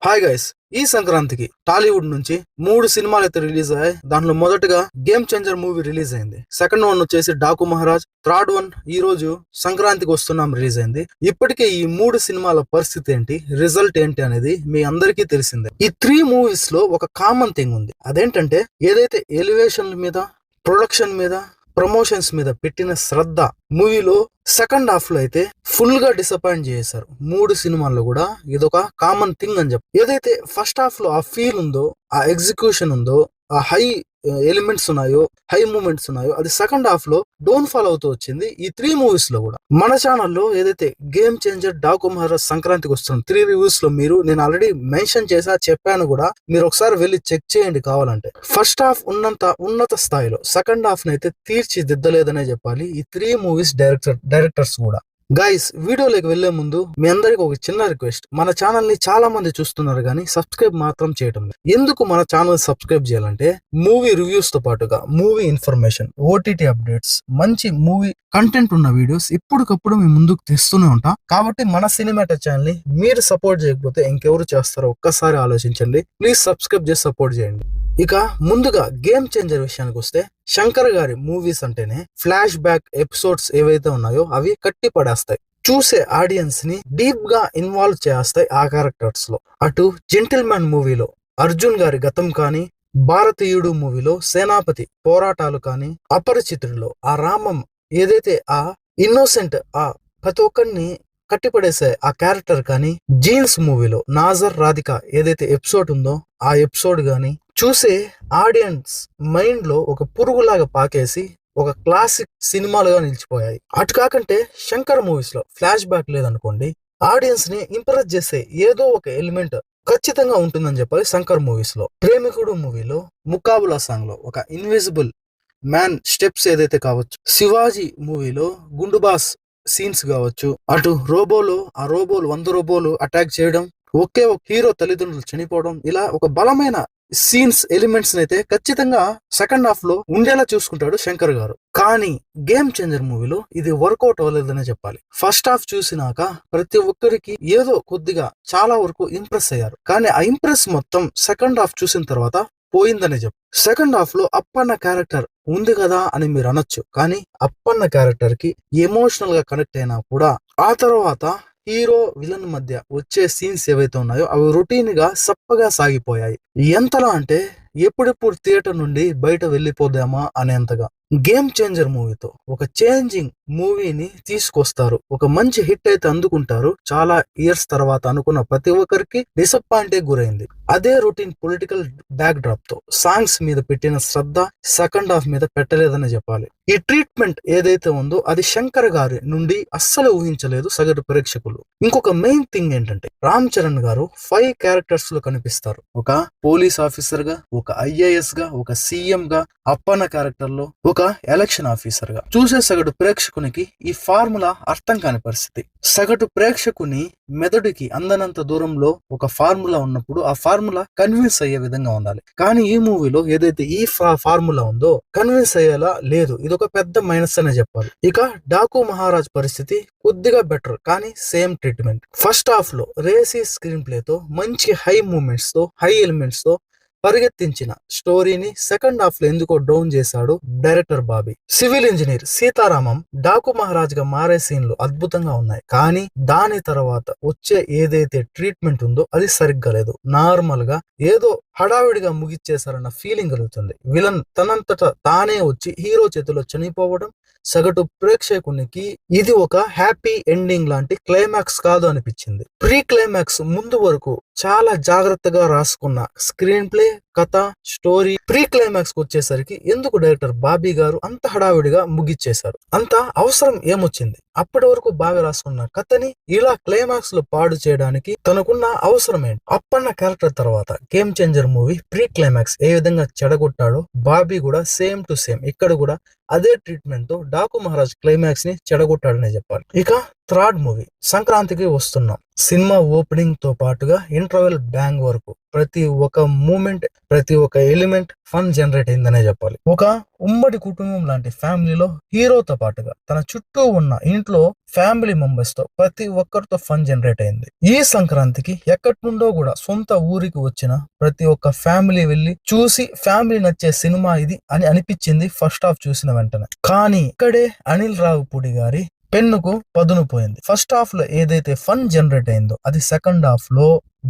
Hi guys, ఈ సంక్రాంతికి టాలీవుడ్ నుంచి 3 సినిమాలు అయితే రిలీజ్ అయ్యాయి. దాంట్లో మొదటగా గేమ్ చేంజర్ మూవీ రిలీజ్ అయింది. సెకండ్ వన్ వచ్చేసి డాకు మహారాజ్. థర్డ్ వన్ ఈ రోజు సంక్రాంతికి వస్తున్నాం రిలీజ్ అయింది. ఇప్పటికే ఈ 3 సినిమాల పరిస్థితి ఏంటి, రిజల్ట్ ఏంటి అనేది మీ అందరికీ తెలిసిందే. ఈ 3 మూవీస్ లో ఒక కామన్ థింగ్ ఉంది. అదేంటంటే ఏదైతే ఎలివేషన్ మీద, ప్రొడక్షన్ మీద, ప్రమోషన్స్ మీద పెట్టిన శ్రద్ధ మూవీలో సెకండ్ హాఫ్ లో అయితే ఫుల్ గా డిసప్పాయింట్ చేశారు. 3 సినిమాల్లో కూడా ఇదొక కామన్ థింగ్ అని చెప్పి, ఏదైతే ఫస్ట్ హాఫ్ లో ఆ ఫీల్ ఉందో, ఆ ఎగ్జిక్యూషన్ ఉందో, ఆ హై ఎలిమెంట్స్ ఉన్నాయో, హై మూమెంట్స్ ఉన్నాయో, అది సెకండ్ హాఫ్ లో డౌన్ ఫాల్ అవుతూ వచ్చింది ఈ 3 మూవీస్ లో కూడా. మన ఛానల్లో ఏదైతే గేమ్ చేంజర్, డాకు మహారాజ్ సంక్రాంతికి వస్తున్న 3 రివ్యూస్ లో నేను ఆల్రెడీ మెన్షన్ చేసా, చెప్పాను కూడా. మీరు ఒకసారి వెళ్ళి చెక్ చేయండి కావాలంటే. ఫస్ట్ హాఫ్ ఉన్నత స్థాయిలో సెకండ్ హాఫ్ నైతే తీర్చిదిద్దలేదనే చెప్పాలి ఈ 3 మూవీస్ డైరెక్టర్స్ కూడా. గైస్, వీడియోలోకి వెళ్లే ముందు మీ అందరికి ఒక చిన్న రిక్వెస్ట్. మన ఛానల్ ని చాలా మంది చూస్తున్నారు కానీ సబ్స్క్రైబ్ మాత్రం చేయటం లేదు. ఎందుకు మన ఛానల్ సబ్స్క్రైబ్ చేయాలంటే, మూవీ రివ్యూస్ తో పాటుగా మూవీ ఇన్ఫర్మేషన్, ఓటీటీ అప్డేట్స్, మంచి మూవీ కంటెంట్ ఉన్న వీడియోస్ ఇప్పటికప్పుడు మీ ముందుకు తెస్తూనే ఉంటాం. కాబట్టి మన సినిమాటిక్ ఛానల్ ని మీరు సపోర్ట్ చేయకపోతే ఇంకెవరు చేస్తారో ఒక్కసారి ఆలోచించండి. ప్లీజ్ సబ్స్క్రైబ్ చేసి సపోర్ట్ చేయండి. ఇక ముందుగా గేమ్ చేంజర్ విషయానికి వస్తే, శంకర్ గారి మూవీస్ అంటేనే ఫ్లాష్ బ్యాక్ ఎపిసోడ్స్ ఏవైతే ఉన్నాయో అవి కట్టి పడేస్తాయి. చూసే ఆడియన్స్ ని డీప్ గా ఇన్వాల్వ్ చేస్తాయి ఆ క్యారెక్టర్స్ లో. అటు జెంటిల్మెన్ మూవీలో అర్జున్ గారి గతం కానీ, భారతీయుడు మూవీలో సేనాపతి పోరాటాలు కానీ, అపరిచితుడిలో ఆ రామం ఏదైతే ఆ ఇన్నోసెంట్ ఆ ప్రతి ఒక్కరిని కట్టిపడేసే ఆ క్యారెక్టర్ కానీ, జీన్స్ మూవీలో నాజర్ రాధిక ఏదైతే ఎపిసోడ్ ఉందో ఆ ఎపిసోడ్ గానీ చూసే ఆడియన్స్ మైండ్ లో ఒక పురుగులాగా పాకేసి ఒక క్లాసిక్ సినిమాలుగా నిలిచిపోయాయి. అటు కాకంటే శంకర్ మూవీస్ లో ఫ్లాష్ బ్యాక్ లేదనుకోండి, ఆడియన్స్ ని ఇంప్రెస్ చేసే ఏదో ఒక ఎలిమెంట్ ఖచ్చితంగా ఉంటుందని చెప్పాలి. శంకర్ మూవీస్ లో ప్రేమికుడు మూవీలో ముకాబులా సాంగ్ లో ఒక ఇన్విజిబుల్ మ్యాన్ స్టెప్స్ ఏదైతే కావచ్చు, శివాజీ మూవీలో గుండుబాస్ సీన్స్ కావచ్చు, అటు రోబోలో ఆ రోబోలు 100 రోబోలు అటాక్ చేయడం, ఒకే ఒక హీరో తల్లిదండ్రులు చనిపోవడం, ఇలా ఒక బలమైన సీన్స్ ఎలిమెంట్స్ అయితే ఖచ్చితంగా సెకండ్ హాఫ్ లో ఉండేలా చూసుకుంటాడు శంకర్ గారు. కానీ గేమ్ చేంజర్ మూవీలో ఇది వర్కౌట్ అవ్వలేదనే చెప్పాలి. ఫస్ట్ హాఫ్ చూసినాక ప్రతి ఒక్కరికి ఏదో కొద్దిగా చాలా వరకు ఇంప్రెస్ అయ్యారు. కానీ ఆ ఇంప్రెస్ మొత్తం సెకండ్ హాఫ్ చూసిన తర్వాత పోయిందనే చెప్పు. సెకండ్ హాఫ్ లో అప్పన్న క్యారెక్టర్ ఉంది కదా అని మీరు అనొచ్చు, కానీ అప్పన్న క్యారెక్టర్ కి ఎమోషనల్ గా కనెక్ట్ అయినా కూడా ఆ తర్వాత హీరో విలన్ మధ్య వచ్చే సీన్స్ ఏవైతే ఉన్నాయో అవి రొటీన్ గా సప్పగా సాగిపోయాయి. ఎంతలా అంటే ఎప్పుడెప్పుడు థియేటర్ నుండి బయట వెళ్ళిపోదామా అనేంతగా. గేమ్ చేంజర్ మూవీతో ఒక చేంజింగ్ మూవీని తీసుకొస్తారు, ఒక మంచి హిట్ అయితే అందుకుంటారు. చాలా ఇయర్స్ తర్వాత అనుకున్న ప్రతి ఒక్కరికి డిసప్పాయింట్ గురైంది. అదే రొటీన్ పొలిటికల్ బ్యాక్ డ్రాప్ తో సాంగ్స్ మీద పెట్టిన శ్రద్ధ సెకండ్ హాఫ్ మీద పెట్టలేదని చెప్పాలి. ఈ ట్రీట్మెంట్ ఏదైతే ఉందో అది శంకర్ గారి నుండి అస్సలు ఊహించలేదు సగటు ప్రేక్షకులు. ఇంకొక మెయిన్ థింగ్ ఏంటంటే, రామ్ చరణ్ గారు 5 క్యారెక్టర్స్ లో కనిపిస్తారు. ఒక పోలీస్ ఆఫీసర్ గా, ఒక ఐఏఎస్ గా, ఒక సీఎం గా, అప్పన్న క్యారెక్టర్ లో ఒక ఎలక్షన్ ఆఫీసర్ గా. చూసే సగటు ప్రేక్షకునికి ఈ ఫార్ములా అర్థం కాని పరిస్థితి. సగటు ప్రేక్షకుని మెదడుకి అందనంత దూరంలో ఒక ఫార్ములా ఉన్నప్పుడు ఆ ఫార్ములా కన్విన్స్ అయ్యే విధంగా ఉండాలి. కానీ ఈ మూవీలో ఏదైతే ఈ ఫార్ములా ఉందో కన్విన్స్ అయ్యేలా లేదు. ఇదొక పెద్ద మైనస్ అనే చెప్పాలి. ఇక డాకు మహారాజ్ పరిస్థితి కొద్దిగా బెటర్, కానీ సేమ్ ట్రీట్మెంట్. ఫస్ట్ హాఫ్ లో రేసీ స్క్రీన్ ప్లే తో మంచి హై మూమెంట్స్ తో, హై ఎలిమెంట్స్ తో పరిగెత్తించిన స్టోరీని సెకండ్ హాఫ్ లో ఎందుకో డౌన్ చేశాడు director Bobby. Civil engineer Sitaramam Daaku Maharaaj గా మారే సీన్లు అద్భుతంగా ఉన్నాయి, కానీ దాని తర్వాత వచ్చే ఏదైతే ట్రీట్మెంట్ ఉందో అది సరిగ్గా లేదు. నార్మల్ గా ఏదో హడావిడిగా ముగిచ్చేశారన్న ఫీలింగ్ కలుగుతుంది. విలన్ తనంతట తానే వచ్చి హీరో చేతిలో చనిపోవడం సగటు ప్రేక్షకునికి ఇది ఒక హ్యాపీ ఎండింగ్ లాంటి క్లైమాక్స్ కాదు అనిపించింది. ప్రీ క్లైమాక్స్ ముందు వరకు చాలా జాగ్రత్తగా రాసుకున్న స్క్రీన్ ప్లే, కథ, స్టోరీ ప్రీ క్లైమాక్స్ వచ్చేసరికి ఎందుకు డైరెక్టర్ బాబీ గారు అంత హడావిడిగా ముగిచ్చేశారు? అంత అవసరం ఏమొచ్చింది? అప్పటి వరకు బాగా రాసుకున్న కథని ఇలా క్లైమాక్స్ లో పాడు చేయడానికి తనకున్న అవసరం ఏంటి? అప్పన్న క్యారెక్టర్ తర్వాత game changer movie pre climax ఏ విధంగా చెడగొట్టాడో బాబీ కూడా సేమ్ టు సేమ్ ఇక్కడ కూడా అదే ట్రీట్మెంట్ తో డాకు మహారాజ్ క్లైమాక్స్ ని చెడగొట్టాడనే చెప్పాలి. ఇక థర్డ్ మూవీ సంక్రాంతికి వస్తున్నాం. సినిమా ఓపెనింగ్ తో పాటుగా ఇంటర్వెల్ బ్యాంగ్ వరకు ప్రతి ఒక్క మూమెంట్, ప్రతి ఒక్క ఎలిమెంట్ ఫన్ జనరేట్ అయిందనే చెప్పాలి. ఒక ఉమ్మడి కుటుంబం లాంటి ఫ్యామిలీలో హీరోతో పాటుగా తన చుట్టూ ఉన్న ఇంట్లో ఫ్యామిలీ మెంబర్స్ తో ప్రతి ఒక్కరితో ఫన్ జనరేట్ అయింది. ఈ సంక్రాంతికి ఎక్కడి నుండో కూడా సొంత ఊరికి వచ్చిన ప్రతి ఒక్క ఫ్యామిలీ వెళ్ళి చూసి ఫ్యామిలీ నచ్చే సినిమా ఇది అని అనిపించింది ఫస్ట్ హాఫ్ చూసిన వెంటనే. కానీ ఇక్కడే అనిల్ రావిపూడి గారి పెన్నుకు పదును పోయింది. ఫస్ట్ హాఫ్ లో ఏదైతే ఫన్ జనరేట్ అయిందో అది సెకండ్ హాఫ్ లో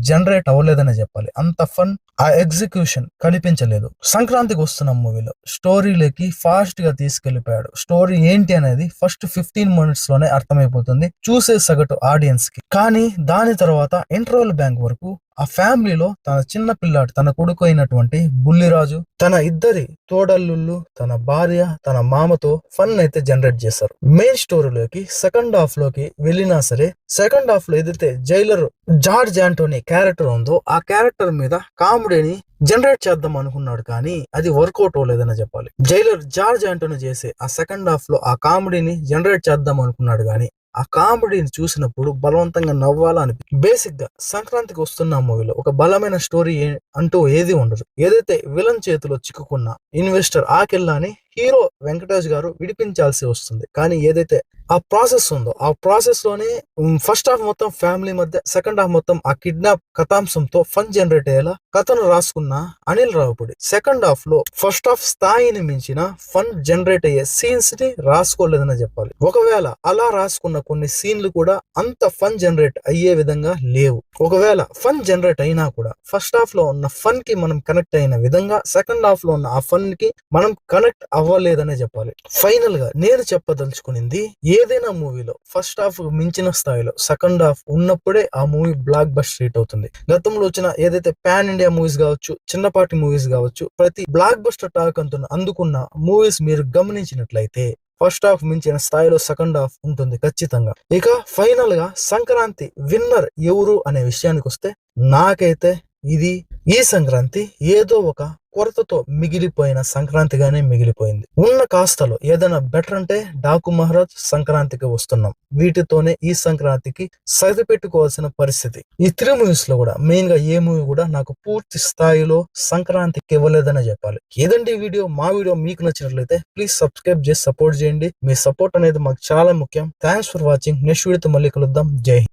జనరేట్ అవ్వలేదనే చెప్పాలి. అంత ఫన్ ఆ ఎగ్జిక్యూషన్ కనిపించలేదు. సంక్రాంతికి వస్తున్న మూవీలో స్టోరీలోకి ఫాస్ట్ గా తీసుకెళ్లిపోయాడు. స్టోరీ ఏంటి అనేది ఫస్ట్ 15 minutes లోనే అర్థమైపోతుంది చూసే సగటు ఆడియన్స్ కి. కానీ దాని తర్వాత ఇంటర్వెల్ బ్యాంక్ వరకు ఆ ఫ్యామిలీలో తన చిన్న పిల్లాడు, తన కొడుకు అయినటువంటి బుల్లిరాజు, తన ఇద్దరి తోడల్లుళ్ళు, తన భార్య, తన మామతో ఫన్ అయితే జనరేట్ చేశారు. మెయిన్ స్టోరీలోకి సెకండ్ హాఫ్ లోకి వెళ్ళినా సరే, సెకండ్ హాఫ్ లో ఏదైతే జైలర్ జార్జ్ యాంటోనీ క్యారెక్టర్ ఉందో ఆ క్యారెక్టర్ మీద కామెడీని జనరేట్ చేద్దాం అనుకున్నాడు, కానీ అది వర్కౌట్ అవ్వలేదని చెప్పాలి. జైలర్ జార్జ్ యాంటోనీ చేసే ఆ సెకండ్ హాఫ్ లో ఆ కామెడీని జనరేట్ చేద్దాం అనుకున్నాడు, కానీ ఆ కామెడీని చూసినప్పుడు బలవంతంగా నవ్వాలా అనిపి. బేసిక్ గా సంక్రాంతికి వస్తున్న మూవీలో ఒక బలమైన స్టోరీ అంటూ ఏది ఉండదు. ఏదైతే విలన్ చేతిలో చిక్కుకున్న ఇన్వెస్టర్ ఆకెల్లాని హీరో వెంకటేష్ గారు విడిపించాల్సి వస్తుంది. కానీ ఏదైతే ఆ ప్రాసెస్ ఉందో ఆ ప్రాసెస్ లోనే ఫస్ట్ హాఫ్ మొత్తం ఫ్యామిలీ మధ్య, సెకండ్ హాఫ్ మొత్తం ఆ కిడ్నాప్ కథాంశంతో ఫన్ జనరేట్ అయ్యేలా కథను రాసుకున్న అనిల్ రావిపూడి సెకండ్ హాఫ్ లో ఫస్ట్ హాఫ్ స్థాయిని మించిన ఫన్ జనరేట్ అయ్యే సీన్స్ ని రాసుకోలేదని చెప్పాలి. ఒకవేళ అలా రాసుకున్న కొన్ని సీన్లు కూడా అంత ఫన్ జనరేట్ అయ్యే విధంగా లేవు. ఒకవేళ ఫన్ జనరేట్ అయినా కూడా ఫస్ట్ హాఫ్ లో ఉన్న ఫన్ కి మనం కనెక్ట్ అయిన విధంగా సెకండ్ హాఫ్ లో ఉన్న ఆ ఫన్ కి మనం కనెక్ట్ అవ్వలేదనే చెప్పాలి. ఫైనల్ గా నేను చెప్పదలుచుకునింది, ఏదైనా మూవీలో ఫస్ట్ హాఫ్ మించిన స్థాయిలో సెకండ్ హాఫ్ ఉన్నప్పుడే ఆ మూవీ బ్లాక్ బస్టర్ హిట్ అవుతుంది. గతంలో వచ్చిన ఏదైతే పాన్ ఇండియా మూవీస్ కావచ్చు, చిన్నపాటి మూవీస్ కావచ్చు, ప్రతి బ్లాక్ బస్టర్ టాక్ అందుకున్న మూవీస్ మీరు గమనించినట్లయితే ఫస్ట్ హాఫ్ మించిన స్థాయిలో సెకండ్ హాఫ్ ఉంటుంది ఖచ్చితంగా. ఇక ఫైనల్ గా సంక్రాంతి విన్నర్ ఎవరు అనే విషయానికి వస్తే, నాకైతే ఇది ఈ సంక్రాంతి ఏదో ఒక కొరతతో మిగిలిపోయిన సంక్రాంతిగానే మిగిలిపోయింది. ఉన్న కాస్తలో ఏదైనా బెటర్ అంటే డాకు మహారాజ్, సంక్రాంతికి వస్తున్నాం, వీటితోనే ఈ సంక్రాంతికి సరిపెట్టుకోవాల్సిన పరిస్థితి. ఈ 3 మూవీస్ లో కూడా మెయిన్ గా ఏ మూవీ కూడా నాకు పూర్తి స్థాయిలో సంక్రాంతికి ఇవ్వలేదనే చెప్పాలి. ఏదండి వీడియో, మా వీడియో మీకు నచ్చినట్లయితే ప్లీజ్ సబ్స్క్రైబ్ చేసి సపోర్ట్ చేయండి. మీ సపోర్ట్ అనేది మాకు చాలా ముఖ్యం. Thanks for watching. నెక్స్ట్ వీడియోతో మళ్ళీ కలుద్దాం. జై హింద్.